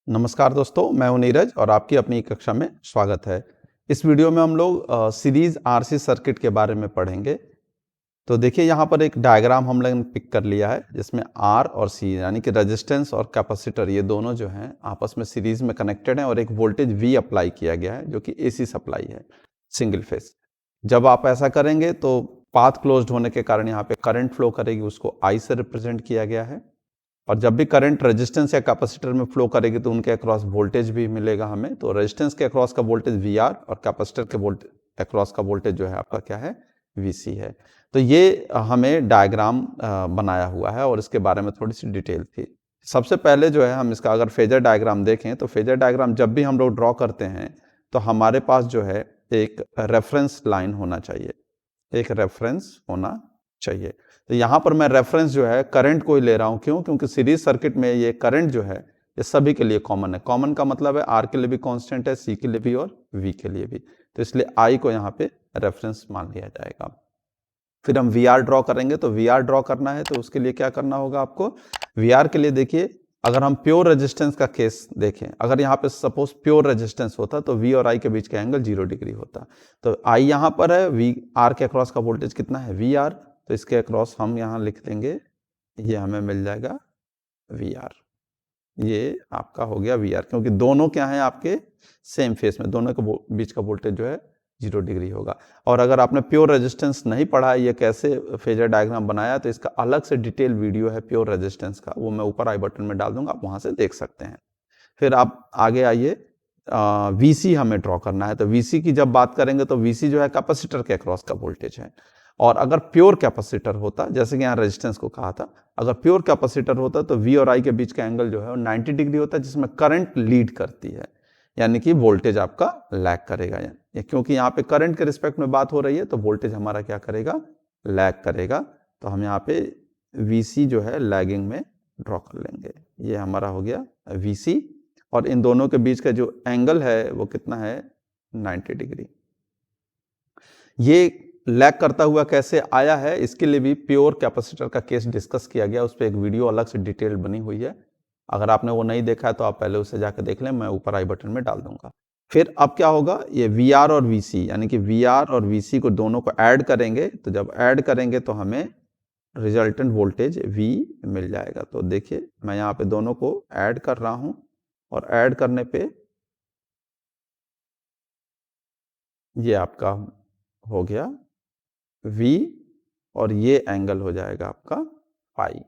नमस्कार दोस्तों, मैं हूं नीरज और आपकी अपनी कक्षा में स्वागत है। इस वीडियो में हम लोग सीरीज आरसी सर्किट के बारे में पढ़ेंगे। तो देखिए यहाँ पर एक डायग्राम हम लोगों ने पिक कर लिया है जिसमें आर और सी यानी कि रेजिस्टेंस और कैपेसिटर ये दोनों जो हैं आपस में सीरीज में कनेक्टेड हैं और एक वोल्टेज वी अप्लाई किया गया है जो कि एसी सप्लाई है, सिंगल फेज। जब आप ऐसा करेंगे तो पाथ क्लोज्ड होने के कारण यहाँ पे करंट फ्लो करेगी, उसको आई से रिप्रेजेंट किया गया है। और जब भी करंट रेजिस्टेंस या कैपेसिटर में फ्लो करेगी तो उनके अक्रॉस वोल्टेज भी मिलेगा हमें। तो रेजिस्टेंस के अक्रॉस का वोल्टेज वी आर और कैपेसिटर के अक्रॉस का वोल्टेज जो है आपका क्या है, वीसी है। तो ये हमें डायग्राम बनाया हुआ है और इसके बारे में थोड़ी सी डिटेल थी। सबसे पहले जो है हम इसका अगर फेजर डायग्राम देखें तो फेजर डायग्राम जब भी हम लोग ड्रॉ करते हैं तो हमारे पास जो है एक रेफरेंस लाइन होना चाहिए, एक रेफरेंस होना चाहिए। तो यहाँ पर मैं रेफरेंस जो है करंट को ही ले रहा हूँ। क्यों? क्योंकि सीरीज सर्किट में ये करंट जो है ये सभी के लिए कॉमन है। कॉमन का मतलब है आर के लिए भी कांस्टेंट है, सी के लिए भी और वी के लिए भी। तो इसलिए आई को यहाँ पे रेफरेंस मान लिया जाएगा। फिर हम वी आर ड्रॉ करेंगे। तो वी आर ड्रॉ करना है तो उसके लिए क्या करना होगा आपको? वी आर के लिए देखिए, अगर हम प्योर रेजिस्टेंस का केस देखें, अगर यहाँ पे सपोज प्योर रेजिस्टेंस होता तो वी और आई के बीच का एंगल 0 डिग्री होता। तो आई यहाँ पर है, वी आर के अक्रॉस का वोल्टेज कितना है, वी आर। तो इसके अक्रॉस हम यहाँ लिख देंगे, ये हमें मिल जाएगा वी आर। ये आपका हो गया वी आर, क्योंकि दोनों क्या है आपके सेम फेस में, दोनों के बीच का वोल्टेज जो है 0 डिग्री होगा। और अगर आपने प्योर रेजिस्टेंस नहीं पढ़ा है, ये कैसे फेजर डायग्राम बनाया, तो इसका अलग से डिटेल वीडियो है प्योर रेजिस्टेंस का, वो मैं ऊपर आई बटन में डाल दूंगा, आप वहां से देख सकते हैं। फिर आप आगे आइए, वीसी हमें ड्रॉ करना है। तो वीसी की जब बात करेंगे तो वीसी जो है कैपेसिटर के अक्रॉस का वोल्टेज है। और अगर प्योर कैपेसिटर होता, जैसे कि यहाँ रेजिस्टेंस को कहा था, अगर प्योर कैपेसिटर होता तो वी और आई के बीच का एंगल जो है वो 90 डिग्री होता है, जिसमें करंट लीड करती है, यानी कि वोल्टेज आपका लैग करेगा। क्योंकि यहाँ पे करंट के रिस्पेक्ट में बात हो रही है तो वोल्टेज हमारा क्या करेगा, लैग करेगा। तो हम यहाँ पे वीसी जो है लैगिंग में ड्रॉ कर लेंगे। ये हमारा हो गया वीसी, और इन दोनों के बीच का जो एंगल है वो कितना है, 90 डिग्री। ये लैग करता हुआ कैसे आया है, इसके लिए भी प्योर कैपेसिटर का केस डिस्कस किया गया, उस पर एक वीडियो अलग से डिटेल बनी हुई है। अगर आपने वो नहीं देखा है तो आप पहले उसे जाकर देख लें, मैं ऊपर आई बटन में डाल दूंगा। फिर अब क्या होगा, ये वी आर और वी सी, यानी कि वी आर और वी सी को दोनों को ऐड करेंगे। तो जब ऐड करेंगे तो हमें रिजल्टेंट वोल्टेज वी मिल जाएगा। तो देखिए मैं यहाँ पे दोनों को ऐड कर रहा हूँ और ऐड करने पे ये आपका हो गया V और ये एंगल हो जाएगा आपका पाई।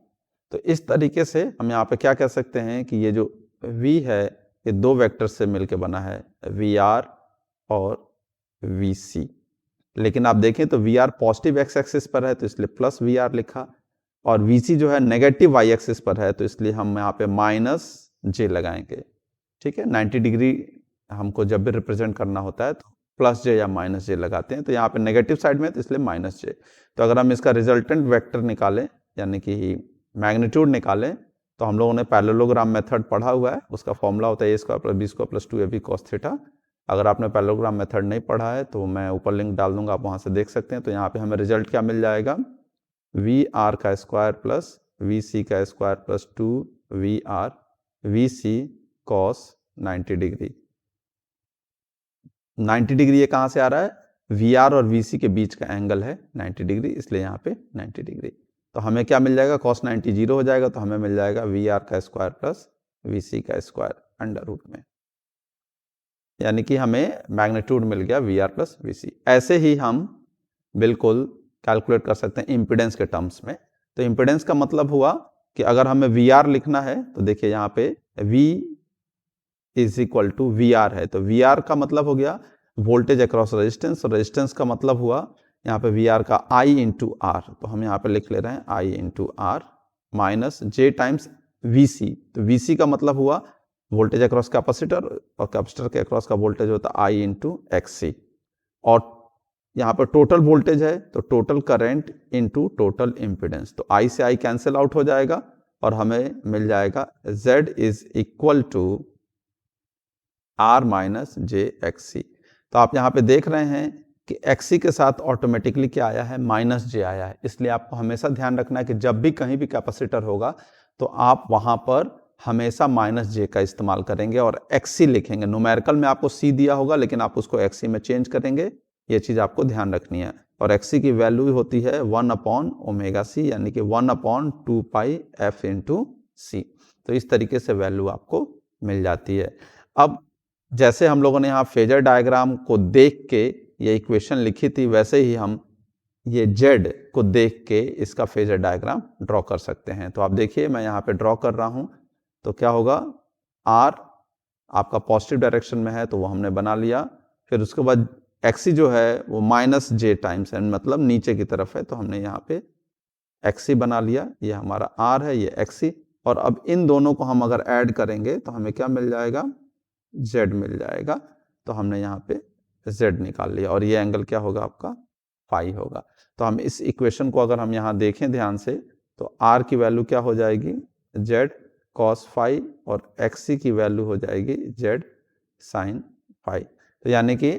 तो इस तरीके से हम यहाँ पे क्या कह सकते हैं कि ये जो V है ये दो वेक्टर से मिलकर बना है, VR और VC। लेकिन आप देखें तो VR पॉजिटिव एक्स एक्सिस पर है तो इसलिए प्लस VR लिखा, और VC जो है नेगेटिव वाई एक्सिस पर है तो इसलिए हम यहाँ पे माइनस J लगाएंगे। ठीक है, 90 डिग्री हमको जब भी रिप्रेजेंट करना होता है तो प्लस जे या माइनस जे लगाते हैं। तो यहाँ पे नेगेटिव साइड में है तो इसलिए माइनस जे। तो अगर हम इसका रिजल्टेंट वेक्टर निकालें, यानी कि मैग्नीट्यूड निकालें, तो हम लोगों ने पैरेललोग्राम मेथड पढ़ा हुआ है, उसका फॉर्मूला होता है a square plus B square plus 2ab cos theta. अगर आपने पैरेललोग्राम मेथड नहीं पढ़ा है तो मैं ऊपर लिंक डाल दूंगा, आप वहाँ से देख सकते हैं। तो यहाँ पे हमें रिजल्ट क्या मिल जाएगा, वी आर का स्क्वायर प्लस वी सी का square plus 2VR VC cos 90 degree. 90 degree ये कहाँ से आ रहा है, VR और VC के बीच का एंगल है 90 डिग्री, इसलिए यहाँ पे 90 डिग्री। तो हमें क्या मिल जाएगा, cos 90 0 हो जाएगा, तो हमें मिल जाएगा VR का स्क्वायर प्लस VC का स्क्वायर अंडर रूट में, यानी कि हमें मैग्नीट्यूड मिल गया VR प्लस VC। ऐसे ही हम बिल्कुल कैलकुलेट कर सकते हैं इम्पीडेंस के टर्म्स में। तो इम्पीडेंस का मतलब हुआ कि अगर हमें VR लिखना है तो देखिए यहाँ पे V is equal to V R है, तो वी आर का मतलब हो गया वोल्टेज अक्रॉस रेजिस्टेंस, और रेजिस्टेंस का मतलब हुआ यहाँ पे वी आर का आई इंटू आर। तो हम यहाँ पे लिख ले रहे हैं I into R minus j times V C. तो वी सी का मतलब हुआ वोल्टेज अक्रॉस कैपेसिटर, और कैपेसिटर के अक्रॉस का वोल्टेज होता है आई इंटू एक्स सी। और यहाँ पर टोटल वोल्टेज है तो total current into total impedance. तो आई से आई कैंसिल आउट हो जाएगा और हमें मिल जाएगा Z is equal to R minus j X C. तो आप यहाँ पे देख रहे हैं कि XC के साथ ऑटोमेटिकली क्या आया है, माइनस जे आया है। इसलिए आपको हमेशा ध्यान रखना है कि जब भी कहीं भी कैपेसिटर होगा तो आप वहाँ पर हमेशा -j का इस्तेमाल करेंगे और XC लिखेंगे। न्यूमेरिकल में आपको C दिया होगा लेकिन आप उसको XC में चेंज करेंगे, ये चीज़ आपको ध्यान रखनी है। और XC की वैल्यू होती है 1/ωc यानी कि 1/2 पाई f इंटू C। तो इस तरीके से वैल्यू आपको मिल जाती है। अब जैसे हम लोगों ने यहाँ फेजर डायग्राम को देख के ये इक्वेशन लिखी थी, वैसे ही हम ये Z को देख के इसका फेजर डायग्राम ड्रॉ कर सकते हैं। तो आप देखिए मैं यहाँ पे ड्रॉ कर रहा हूँ, तो क्या होगा, R आपका पॉजिटिव डायरेक्शन में है तो वो हमने बना लिया। फिर उसके बाद XC जो है वो -j टाइम्स है, मतलब नीचे की तरफ है, तो हमने यहाँ पे XC बना लिया। ये हमारा R है, ये XC, और अब इन दोनों को हम अगर ऐड करेंगे तो हमें क्या मिल जाएगा, Z मिल जाएगा। तो हमने यहाँ पे Z निकाल लिया और ये एंगल क्या होगा आपका, फाई होगा। तो हम इस इक्वेशन को अगर हम यहाँ देखें ध्यान से तो R की वैल्यू क्या हो जाएगी, Z cos फाई, और XC की वैल्यू हो जाएगी Z sin फाई। तो यानी कि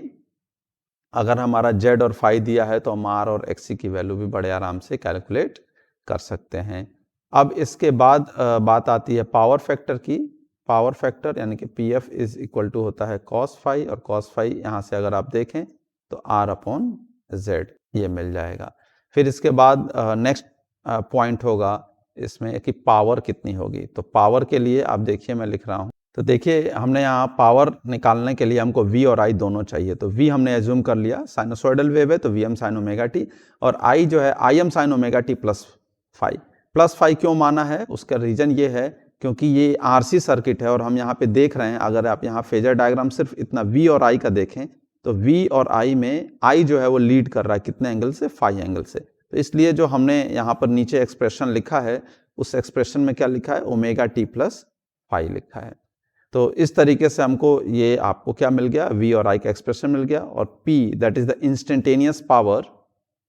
अगर हमारा Z और फाई दिया है तो हम R और XC की वैल्यू भी बड़े आराम से कैलकुलेट कर सकते हैं। अब इसके बाद बात आती है पावर फैक्टर की। पावर फैक्टर यानी कि PF इज इक्वल टू होता है cos फाई, और cos फाई यहाँ से अगर आप देखें तो R/Z ये मिल जाएगा। फिर इसके बाद नेक्स्ट पॉइंट होगा इसमें कि पावर कितनी होगी। तो पावर के लिए आप देखिए मैं लिख रहा हूँ, तो देखिए हमने यहाँ पावर निकालने के लिए हमको V और I दोनों चाहिए। तो V हमने एज्यूम कर लिया, साइनोसॉइडल वेव है तो Vm sin ωt, और I जो है Im sin ωt plus phi. Plus phi क्यों माना है, उसका रीजन ये है क्योंकि ये RC सर्किट है और हम यहाँ पे देख रहे हैं, अगर आप यहाँ फेजर डायग्राम सिर्फ इतना V और I का देखें तो V और I में I जो है वो लीड कर रहा है कितने एंगल से, फाई एंगल से। तो इसलिए जो हमने यहाँ पर नीचे एक्सप्रेशन लिखा है उस एक्सप्रेशन में क्या लिखा है, ωt प्लस फाई लिखा है। तो इस तरीके से हमको ये आपको क्या मिल गया, V और I का एक्सप्रेशन मिल गया, और P that is the instantaneous power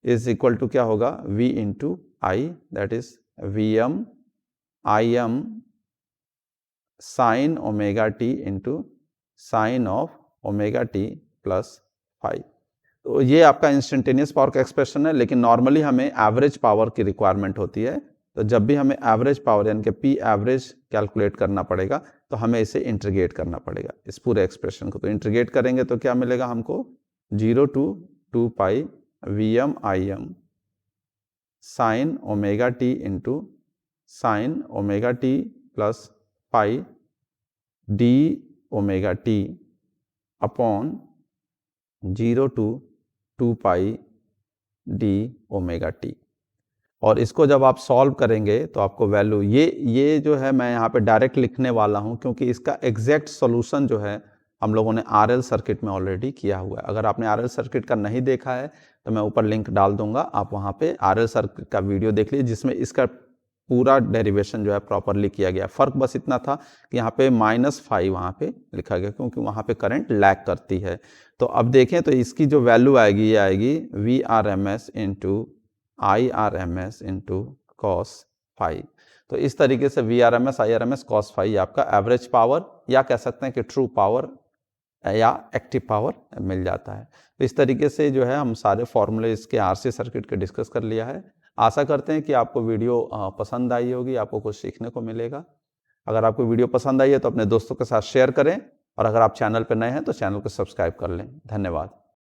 is equal to क्या होगा, V into I, that is Vm Im sine ωt into sine of ωt plus phi. तो ये आपका इंस्टेंटेनियस पावर का एक्सप्रेशन है, लेकिन नॉर्मली हमें एवरेज पावर की रिक्वायरमेंट होती है। तो जब भी हमें एवरेज पावर यानी कि P एवरेज कैलकुलेट करना पड़ेगा तो हमें इसे इंटीग्रेट करना पड़ेगा इस पूरे एक्सप्रेशन को। तो इंटीग्रेट करेंगे तो क्या मिलेगा हमको, 0 to 2 pi Vm Im sine ωt into sine ωt plus pi D ωt upon 0 to 2 pi D ωt। और इसको जब आप सॉल्व करेंगे तो आपको वैल्यू ये जो है मैं यहाँ पे डायरेक्ट लिखने वाला हूँ क्योंकि इसका एग्जैक्ट सॉल्यूशन जो है हम लोगों ने RL सर्किट में ऑलरेडी किया हुआ है। अगर आपने RL सर्किट का नहीं देखा है तो मैं ऊपर लिंक डाल दूंगा, आप वहाँ पे RL सर्किट का वीडियो देख लीजिए जिसमें इसका पूरा डेरिवेशन जो है प्रॉपरली किया गया। फ़र्क बस इतना था कि यहाँ पे -5 वहाँ पे लिखा गया क्योंकि वहाँ पे करंट लैग करती है। तो अब देखें तो इसकी जो वैल्यू आएगी ये आएगी VRMS into IRMS into cos phi. तो इस तरीके से VRMS IRMS cos फाई आपका एवरेज पावर या कह सकते हैं कि ट्रू पावर या एक्टिव पावर मिल जाता है। तो इस तरीके से जो है हम सारे फॉर्मूले इसके RC सर्किट के डिस्कस कर लिया है। आशा करते हैं कि आपको वीडियो पसंद आई होगी, आपको कुछ सीखने को मिलेगा। अगर आपको वीडियो पसंद आई है तो अपने दोस्तों के साथ शेयर करें, और अगर आप चैनल पर नए हैं तो चैनल को सब्सक्राइब कर लें। धन्यवाद।